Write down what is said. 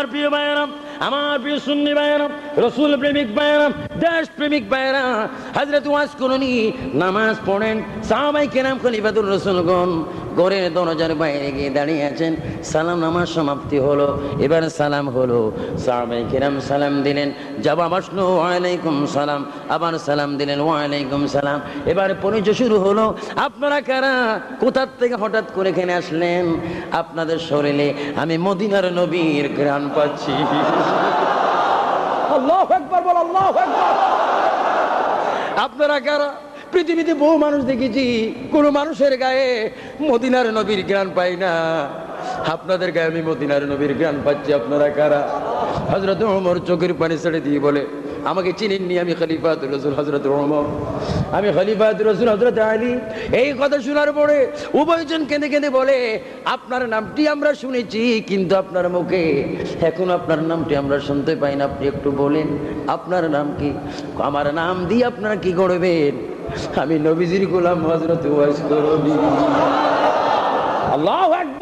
আমার প্রিয় ভাইয়েরা, আমার প্রিয় সুন্নি ভাইয়েরা, রসুল প্রেমিক ভাইয়েরা, দেশ প্রেমিক ভাইয়েরা, হযরত ওয়াজ করুনি, নামাজ পড়েন। সাহাবায়ে কেরাম খলিফাতুর রাসূলগণ ঘরের দরজার বাইরে গিয়ে দাঁড়িয়ে আছেন। সালাম নামাজ সমাপ্তি হলো, এবার সালাম হলো। সাহাবায়ে কেরাম সালাম দিলেন, জবাব আসলো ওয়ালাইকুম সালাম, আবার সালাম দিলেন ওয়ালাইকুম সালাম। এবার পরিচয় শুরু হলো, আপনারা কারা, কোথা থেকে হঠাৎ করে এখানে আসলেন? আপনাদের শরীরে আমি মদিনার নবীর ঘ্রাণ পাচ্ছি। আল্লাহু আকবার বল, আল্লাহু আকবার। আপনারা কারা? পৃথিবীতে বহু মানুষ দেখেছি, কোন মানুষের গায়ে মদিনার নবীর ঘ্রাণ পাই না, আপনাদের গায়ে আমি মদিনার নবীর ঘ্রাণ পাচ্ছি। আপনারা কারা? হযরত ওমর চোখের পানি ছেড়ে দিয়ে বলে, আমাকে চিনেননি, আমি খলিফাতুর রাসূল হযরত ওমর, আমি খলিফাতুর রাসূল হযরত আলী। এই কথা শোনার পরে উভয়জন কেঁদে কেঁদে বলে, আপনার নামটি আমরা শুনেছি, কিন্তু আপনার মুখে এখন আপনার নামটি আমরা শুনতে পাই না, আপনি একটু বলেন আপনার নাম কি? আমার নাম দিয়ে আপনারা কি করবেন? আমি নবীজির গোলাম হযরত ওয়াইস করবি। আল্লাহু আকবার।